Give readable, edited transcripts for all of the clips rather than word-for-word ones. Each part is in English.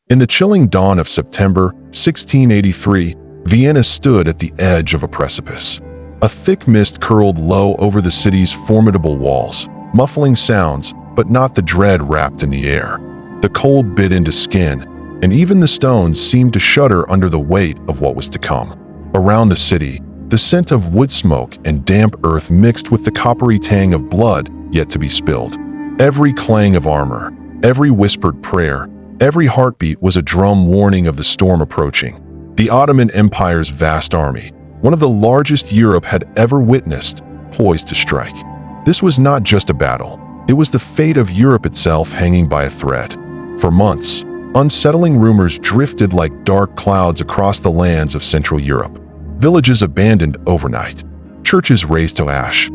In the chilling dawn of September 1683, Vienna stood at the edge of a precipice. A thick mist curled low over the city's formidable walls, muffling sounds, but not the dread wrapped in the air. The cold bit into skin, and even the stones seemed to shudder under the weight of what was to come. Around the city, the scent of wood smoke and damp earth mixed with the coppery tang of blood yet to be spilled. Every clang of armor, every whispered prayer, every heartbeat was a drum warning of the storm approaching. The Ottoman Empire's vast army, one of the largest Europe had ever witnessed, poised to strike. This was not just a battle. It was the fate of Europe itself hanging by a thread. For months, unsettling rumors drifted like dark clouds across the lands of Central Europe. Villages abandoned overnight, churches razed to ash,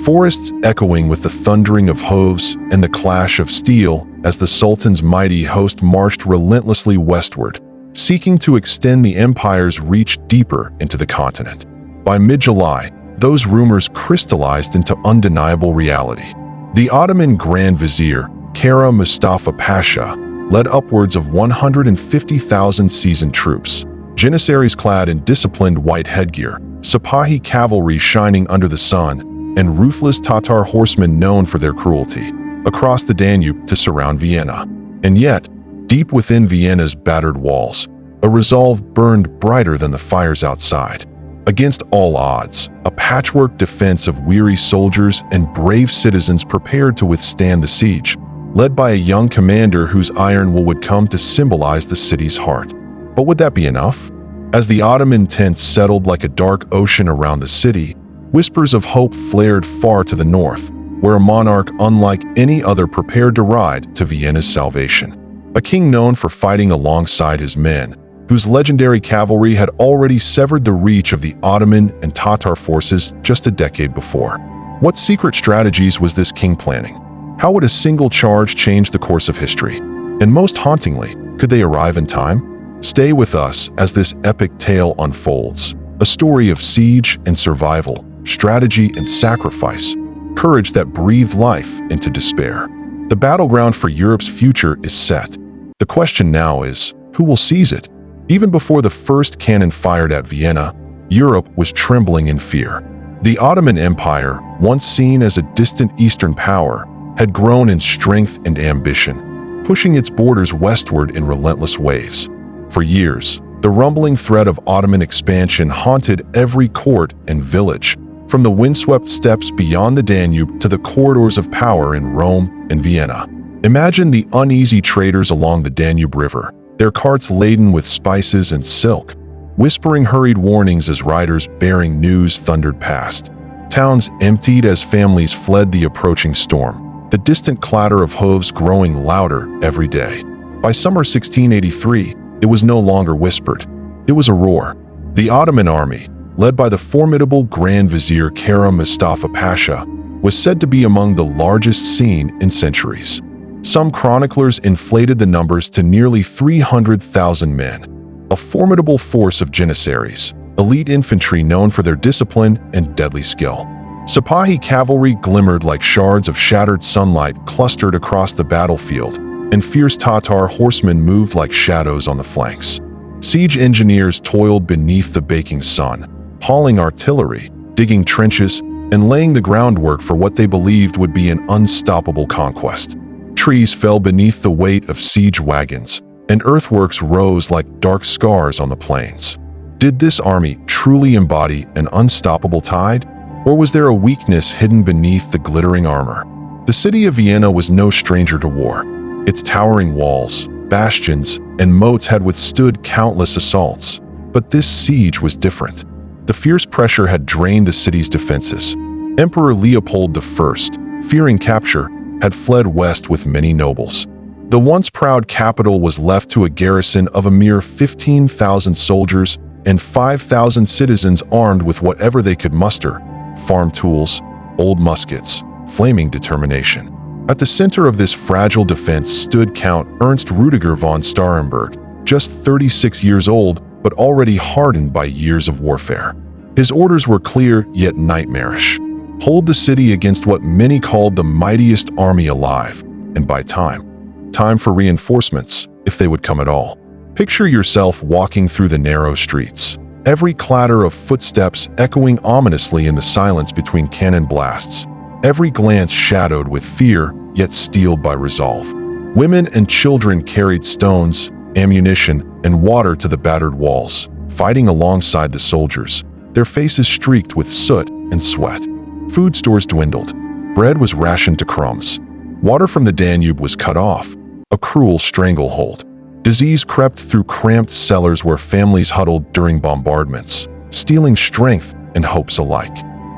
forests echoing with the thundering of hooves and the clash of steel as the Sultan's mighty host marched relentlessly westward, seeking to extend the empire's reach deeper into the continent. By mid-July, those rumors crystallized into undeniable reality. The Ottoman Grand Vizier, Kara Mustafa Pasha, led upwards of 150,000 seasoned troops, Janissaries clad in disciplined white headgear, Sipahi cavalry shining under the sun, and ruthless Tatar horsemen known for their cruelty, across the Danube to surround Vienna. And yet, deep within Vienna's battered walls, a resolve burned brighter than the fires outside. Against all odds, a patchwork defense of weary soldiers and brave citizens prepared to withstand the siege, led by a young commander whose iron will would come to symbolize the city's heart. But would that be enough? As the Ottoman tents settled like a dark ocean around the city, whispers of hope flared far to the north, where a monarch unlike any other prepared to ride to Vienna's salvation. A king known for fighting alongside his men, whose legendary cavalry had already severed the reach of the Ottoman and Tatar forces just a decade before. What secret strategies was this king planning? How would a single charge change the course of history? And most hauntingly, could they arrive in time? Stay with us as this epic tale unfolds. A story of siege and survival, strategy and sacrifice, courage that breathed life into despair. The battleground for Europe's future is set. The question now is, who will seize it? Even before the first cannon fired at Vienna, Europe was trembling in fear. The Ottoman Empire, once seen as a distant Eastern power, had grown in strength and ambition, pushing its borders westward in relentless waves. For years, the rumbling threat of Ottoman expansion haunted every court and village, from the windswept steppes beyond the Danube to the corridors of power in Rome and Vienna. Imagine the uneasy traders along the Danube River, their carts laden with spices and silk, whispering hurried warnings as riders bearing news thundered past. Towns emptied as families fled the approaching storm, the distant clatter of hooves growing louder every day. By summer 1683, it was no longer whispered. It was a roar. The Ottoman army, led by the formidable Grand Vizier Kara Mustafa Pasha, was said to be among the largest seen in centuries. Some chroniclers inflated the numbers to nearly 300,000 men, a formidable force of Janissaries, elite infantry known for their discipline and deadly skill. Sipahi cavalry glimmered like shards of shattered sunlight clustered across the battlefield, and fierce Tatar horsemen moved like shadows on the flanks. Siege engineers toiled beneath the baking sun, hauling artillery, digging trenches, and laying the groundwork for what they believed would be an unstoppable conquest. Trees fell beneath the weight of siege wagons, and earthworks rose like dark scars on the plains. Did this army truly embody an unstoppable tide, or was there a weakness hidden beneath the glittering armor? The city of Vienna was no stranger to war. Its towering walls, bastions, and moats had withstood countless assaults, but this siege was different. The fierce pressure had drained the city's defenses. Emperor Leopold I, fearing capture, had fled west with many nobles. The once proud capital was left to a garrison of a mere 15,000 soldiers and 5,000 citizens armed with whatever they could muster: farm tools, old muskets, flaming determination. At the center of this fragile defense stood Count Ernst Rudiger von Starhemberg, just 36 years old, but already hardened by years of warfare. His orders were clear yet nightmarish. Hold the city against what many called the mightiest army alive, and by time for reinforcements, if they would come at all. Picture yourself walking through the narrow streets, every clatter of footsteps echoing ominously in the silence between cannon blasts, every glance shadowed with fear, yet steeled by resolve. Women and children carried stones, ammunition, and water to the battered walls, fighting alongside the soldiers, their faces streaked with soot and sweat. Food stores dwindled. Bread was rationed to crumbs. Water from the Danube was cut off, a cruel stranglehold. Disease crept through cramped cellars where families huddled during bombardments, stealing strength and hopes alike.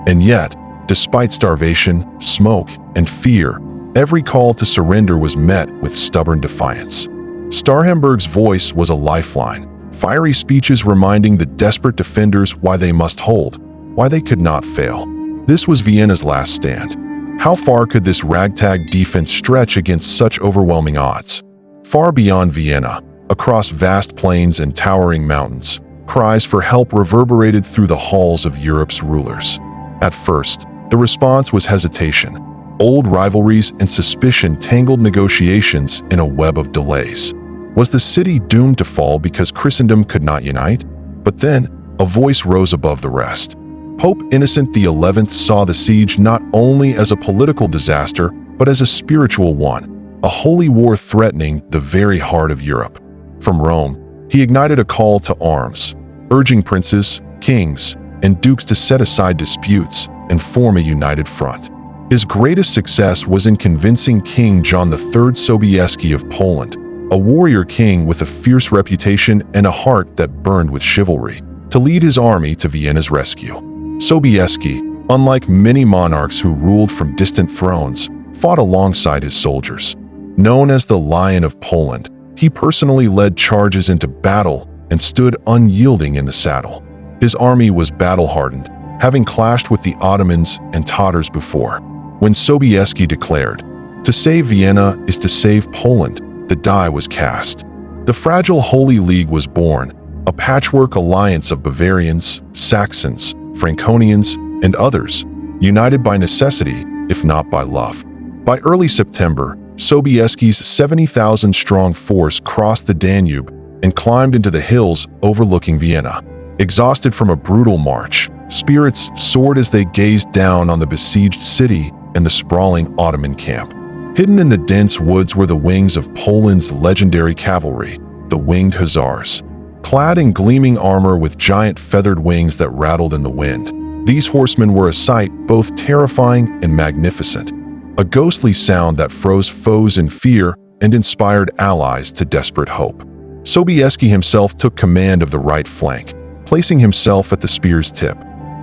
And yet, despite starvation, smoke, and fear, every call to surrender was met with stubborn defiance. Starhemberg's voice was a lifeline, fiery speeches reminding the desperate defenders why they must hold, why they could not fail. This was Vienna's last stand. How far could this ragtag defense stretch against such overwhelming odds? Far beyond Vienna, across vast plains and towering mountains, cries for help reverberated through the halls of Europe's rulers. At first, the response was hesitation. Old rivalries and suspicion tangled negotiations in a web of delays. Was the city doomed to fall because Christendom could not unite? But then, a voice rose above the rest. Pope Innocent XI saw the siege not only as a political disaster, but as a spiritual one, a holy war threatening the very heart of Europe. From Rome, he ignited a call to arms, urging princes, kings, and dukes to set aside disputes and form a united front. His greatest success was in convincing King John III Sobieski of Poland, a warrior king with a fierce reputation and a heart that burned with chivalry, to lead his army to Vienna's rescue. Sobieski, unlike many monarchs who ruled from distant thrones, fought alongside his soldiers. Known as the Lion of Poland, he personally led charges into battle and stood unyielding in the saddle. His army was battle-hardened, having clashed with the Ottomans and Tatars before. When Sobieski declared, "To save Vienna is to save Poland," the die was cast. The fragile Holy League was born, a patchwork alliance of Bavarians, Saxons, Franconians, and others, united by necessity, if not by love. By early September, Sobieski's 70,000-strong force crossed the Danube and climbed into the hills overlooking Vienna. Exhausted from a brutal march, spirits soared as they gazed down on the besieged city and the sprawling Ottoman camp. Hidden in the dense woods were the wings of Poland's legendary cavalry, the Winged Hussars. Clad in gleaming armor with giant feathered wings that rattled in the wind, these horsemen were a sight both terrifying and magnificent, a ghostly sound that froze foes in fear and inspired allies to desperate hope. Sobieski himself took command of the right flank, placing himself at the spear's tip.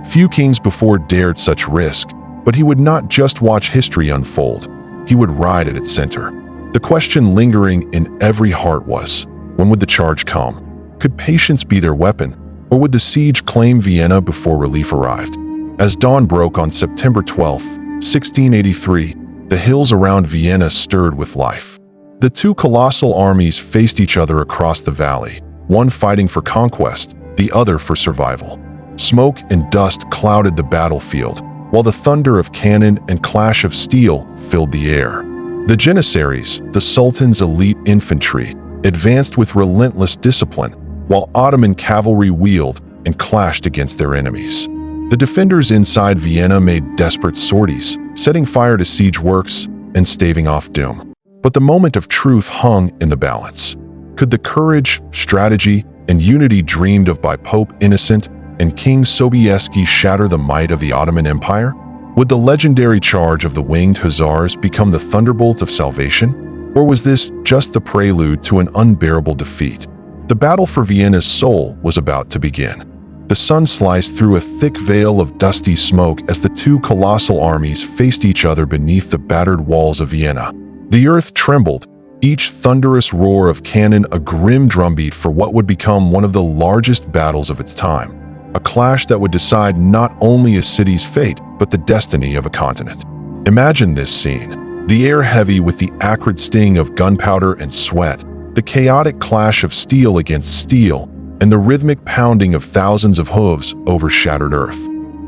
Few kings before dared such risk, but he would not just watch history unfold. He would ride at its center. The question lingering in every heart was, when would the charge come? Could patience be their weapon, or would the siege claim Vienna before relief arrived? As dawn broke on September 12, 1683, the hills around Vienna stirred with life. The two colossal armies faced each other across the valley, one fighting for conquest, the other for survival. Smoke and dust clouded the battlefield, while the thunder of cannon and clash of steel filled the air. The Janissaries, the Sultan's elite infantry, advanced with relentless discipline, while Ottoman cavalry wheeled and clashed against their enemies. The defenders inside Vienna made desperate sorties, setting fire to siege works and staving off doom. But the moment of truth hung in the balance. Could the courage, strategy, and unity dreamed of by Pope Innocent and King Sobieski shatter the might of the Ottoman Empire? Would the legendary charge of the Winged Hussars become the thunderbolt of salvation? Or was this just the prelude to an unbearable defeat? The battle for Vienna's soul was about to begin. The sun sliced through a thick veil of dusty smoke as the two colossal armies faced each other beneath the battered walls of Vienna. The earth trembled, each thunderous roar of cannon a grim drumbeat for what would become one of the largest battles of its time. A clash that would decide not only a city's fate, but the destiny of a continent. Imagine this scene, the air heavy with the acrid sting of gunpowder and sweat, the chaotic clash of steel against steel, and the rhythmic pounding of thousands of hooves over shattered earth.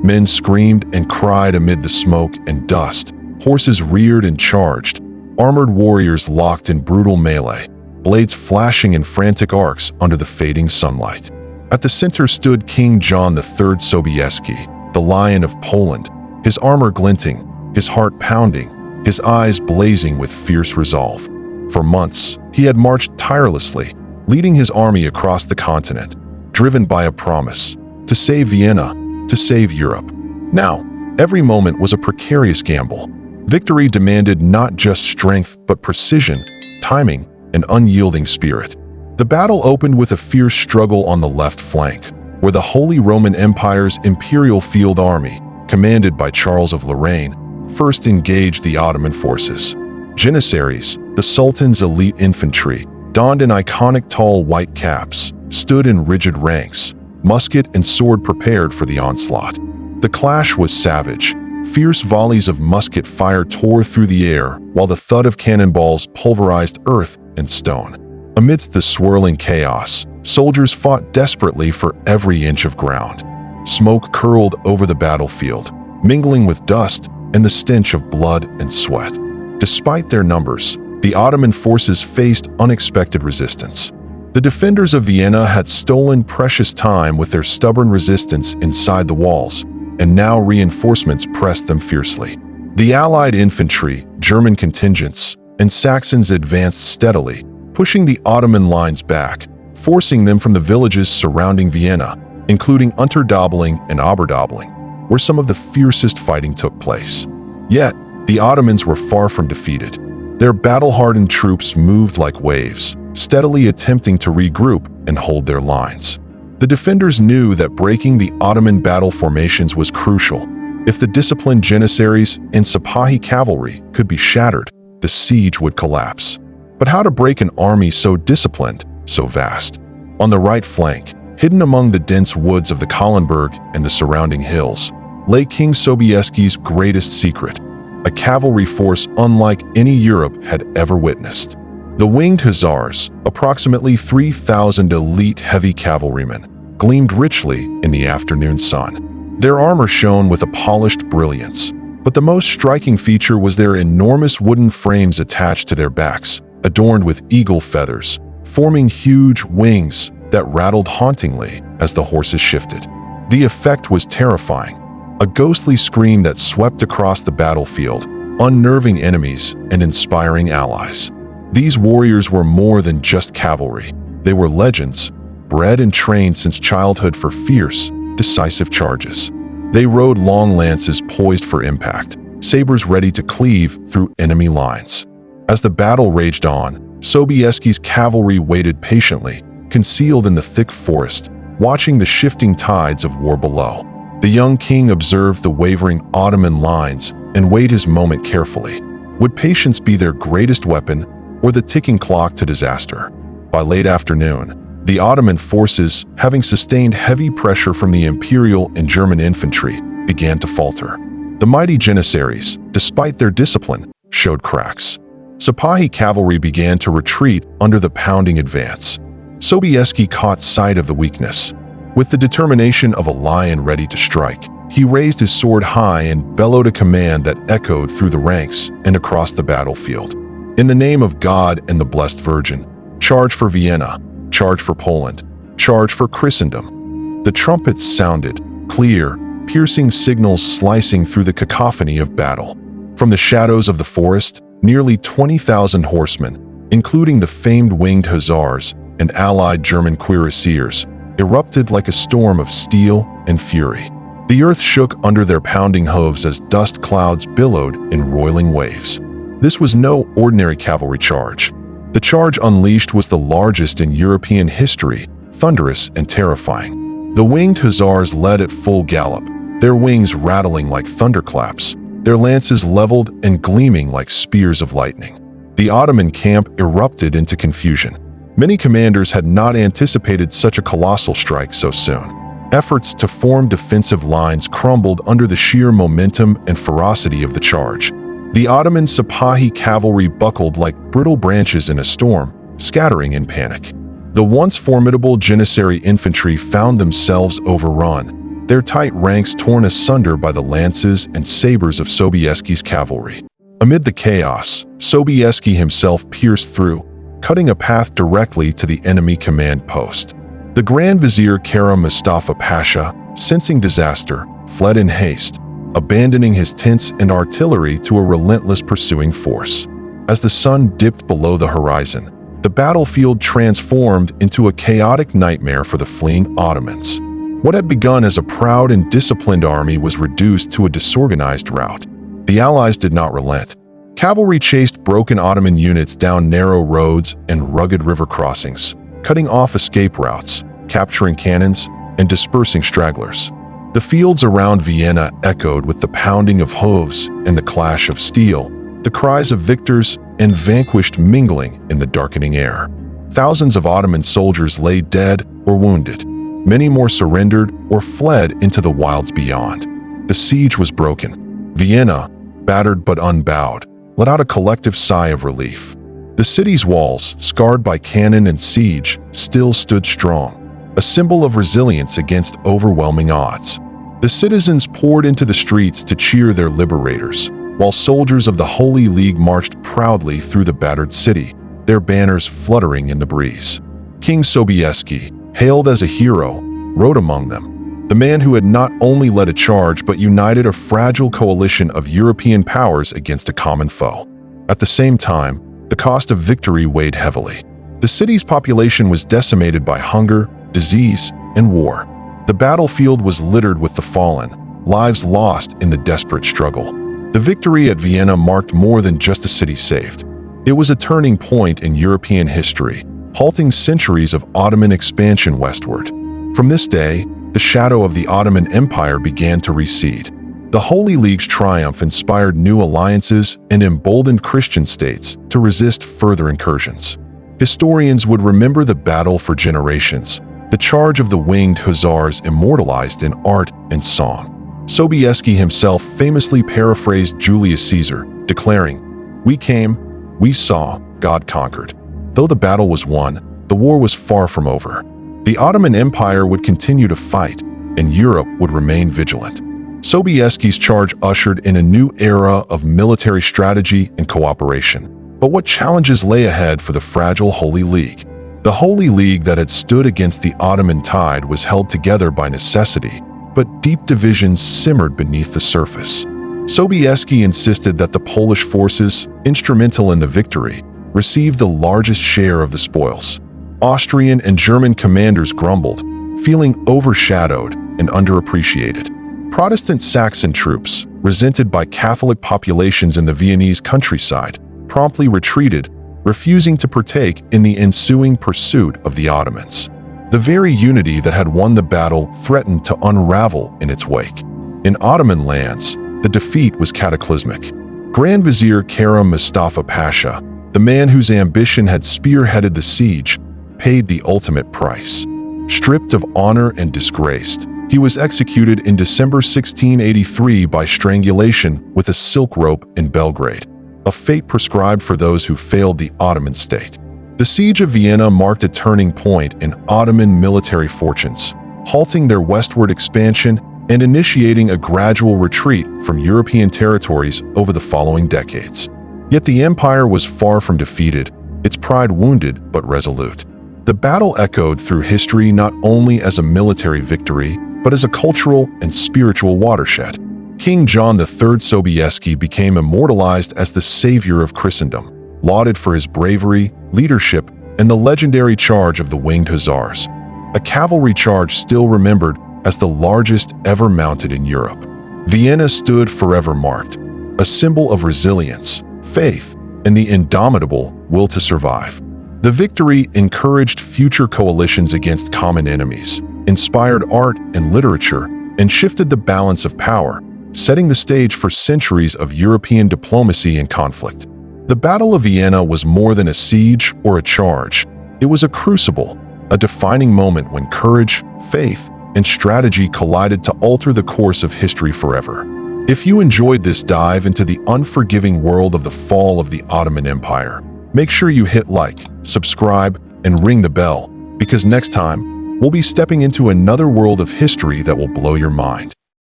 Men screamed and cried amid the smoke and dust. Horses reared and charged, armored warriors locked in brutal melee. blades flashing in frantic arcs under the fading sunlight. At the center stood King John III Sobieski, the Lion of Poland, his armor glinting, his heart pounding, his eyes blazing with fierce resolve. For months, he had marched tirelessly, leading his army across the continent, driven by a promise to save Vienna, to save Europe. Now, every moment was a precarious gamble. Victory demanded not just strength but precision, timing, and unyielding spirit. The battle opened with a fierce struggle on the left flank, where the Holy Roman Empire's Imperial Field Army, commanded by Charles of Lorraine, first engaged the Ottoman forces. Janissaries, the Sultan's elite infantry, donned in iconic tall white caps, stood in rigid ranks, musket and sword prepared for the onslaught. The clash was savage. Fierce volleys of musket fire tore through the air, while the thud of cannonballs pulverized earth and stone. Amidst the swirling chaos, soldiers fought desperately for every inch of ground. Smoke curled over the battlefield, mingling with dust and the stench of blood and sweat. Despite their numbers, the Ottoman forces faced unexpected resistance. The defenders of Vienna had stolen precious time with their stubborn resistance inside the walls, and now reinforcements pressed them fiercely. The Allied infantry, German contingents, and Saxons advanced steadily, pushing the Ottoman lines back, forcing them from the villages surrounding Vienna, including Unterdobling and Oberdobling, where some of the fiercest fighting took place. Yet, the Ottomans were far from defeated. Their battle-hardened troops moved like waves, steadily attempting to regroup and hold their lines. The defenders knew that breaking the Ottoman battle formations was crucial. If the disciplined Janissaries and Sipahi cavalry could be shattered, the siege would collapse. But how to break an army so disciplined, so vast? On the right flank, hidden among the dense woods of the Kahlenberg and the surrounding hills, lay King Sobieski's greatest secret, a cavalry force unlike any Europe had ever witnessed. The Winged Hussars, approximately 3,000 elite heavy cavalrymen, gleamed richly in the afternoon sun. Their armor shone with a polished brilliance, but the most striking feature was their enormous wooden frames attached to their backs, adorned with eagle feathers, forming huge wings that rattled hauntingly as the horses shifted. The effect was terrifying, a ghostly scream that swept across the battlefield, unnerving enemies and inspiring allies. These warriors were more than just cavalry. They were legends, bred and trained since childhood for fierce, decisive charges. They rode long lances poised for impact, sabers ready to cleave through enemy lines. As the battle raged on, Sobieski's cavalry waited patiently, concealed in the thick forest, watching the shifting tides of war below. The young king observed the wavering Ottoman lines and weighed his moment carefully. Would patience be their greatest weapon, or the ticking clock to disaster? By late afternoon, the Ottoman forces, having sustained heavy pressure from the Imperial and German infantry, began to falter. The mighty Janissaries, despite their discipline, showed cracks. Sipahi cavalry began to retreat under the pounding advance. Sobieski caught sight of the weakness. With the determination of a lion ready to strike, he raised his sword high and bellowed a command that echoed through the ranks and across the battlefield. In the name of God and the Blessed Virgin, charge for Vienna, charge for Poland, charge for Christendom. The trumpets sounded, clear, piercing signals slicing through the cacophony of battle. From the shadows of the forest, nearly 20,000 horsemen, including the famed Winged Hussars and allied German cuirassiers, erupted like a storm of steel and fury. The earth shook under their pounding hooves as dust clouds billowed in roiling waves. This was no ordinary cavalry charge. The charge unleashed was the largest in European history, thunderous and terrifying. The Winged Hussars led at full gallop, their wings rattling like thunderclaps, their lances leveled and gleaming like spears of lightning. The Ottoman camp erupted into confusion. Many commanders had not anticipated such a colossal strike so soon. Efforts to form defensive lines crumbled under the sheer momentum and ferocity of the charge. The Ottoman Sipahi cavalry buckled like brittle branches in a storm, scattering in panic. The once formidable Janissary infantry found themselves overrun, their tight ranks torn asunder by the lances and sabers of Sobieski's cavalry. Amid the chaos, Sobieski himself pierced through, cutting a path directly to the enemy command post. The Grand Vizier Kara Mustafa Pasha, sensing disaster, fled in haste, abandoning his tents and artillery to a relentless pursuing force. As the sun dipped below the horizon, the battlefield transformed into a chaotic nightmare for the fleeing Ottomans. What had begun as a proud and disciplined army was reduced to a disorganized rout. The Allies did not relent. Cavalry chased broken Ottoman units down narrow roads and rugged river crossings, cutting off escape routes, capturing cannons, and dispersing stragglers. The fields around Vienna echoed with the pounding of hooves and the clash of steel, the cries of victors and vanquished mingling in the darkening air. Thousands of Ottoman soldiers lay dead or wounded. Many more surrendered or fled into the wilds beyond. The siege was broken. Vienna, battered but unbowed, let out a collective sigh of relief. The city's walls, scarred by cannon and siege, still stood strong, a symbol of resilience against overwhelming odds. The citizens poured into the streets to cheer their liberators, while soldiers of the Holy League marched proudly through the battered city, their banners fluttering in the breeze. King Sobieski, hailed as a hero, rode among them, the man who had not only led a charge but united a fragile coalition of European powers against a common foe. At the same time, the cost of victory weighed heavily. The city's population was decimated by hunger, disease, and war. The battlefield was littered with the fallen, lives lost in the desperate struggle. The victory at Vienna marked more than just a city saved. It was a turning point in European history, halting centuries of Ottoman expansion westward. From this day, the shadow of the Ottoman Empire began to recede. The Holy League's triumph inspired new alliances and emboldened Christian states to resist further incursions. Historians would remember the battle for generations, the charge of the Winged Hussars immortalized in art and song. Sobieski himself famously paraphrased Julius Caesar, declaring, "We came, we saw, God conquered." Though the battle was won, the war was far from over. The Ottoman Empire would continue to fight, and Europe would remain vigilant. Sobieski's charge ushered in a new era of military strategy and cooperation. But what challenges lay ahead for the fragile Holy League? The Holy League that had stood against the Ottoman tide was held together by necessity, but deep divisions simmered beneath the surface. Sobieski insisted that the Polish forces, instrumental in the victory, receive the largest share of the spoils. Austrian and German commanders grumbled, feeling overshadowed and underappreciated. Protestant Saxon troops, resented by Catholic populations in the Viennese countryside, promptly retreated, refusing to partake in the ensuing pursuit of the Ottomans. The very unity that had won the battle threatened to unravel in its wake. In Ottoman lands, the defeat was cataclysmic. Grand Vizier Kara Mustafa Pasha, the man whose ambition had spearheaded the siege, paid the ultimate price. Stripped of honor and disgraced, he was executed in December 1683 by strangulation with a silk rope in Belgrade, a fate prescribed for those who failed the Ottoman state. The Siege of Vienna marked a turning point in Ottoman military fortunes, halting their westward expansion and initiating a gradual retreat from European territories over the following decades. Yet the empire was far from defeated, its pride wounded but resolute. The battle echoed through history not only as a military victory, but as a cultural and spiritual watershed. King John III Sobieski became immortalized as the savior of Christendom, lauded for his bravery, leadership, and the legendary charge of the Winged Hussars, a cavalry charge still remembered as the largest ever mounted in Europe. Vienna stood forever marked, a symbol of resilience, faith, and the indomitable will to survive. The victory encouraged future coalitions against common enemies, inspired art and literature, and shifted the balance of power, setting the stage for centuries of European diplomacy and conflict. The Battle of Vienna was more than a siege or a charge. It was a crucible, a defining moment when courage, faith, and strategy collided to alter the course of history forever. If you enjoyed this dive into the unforgiving world of the fall of the Ottoman Empire, make sure you hit like, subscribe, and ring the bell, because next time, we'll be stepping into another world of history that will blow your mind.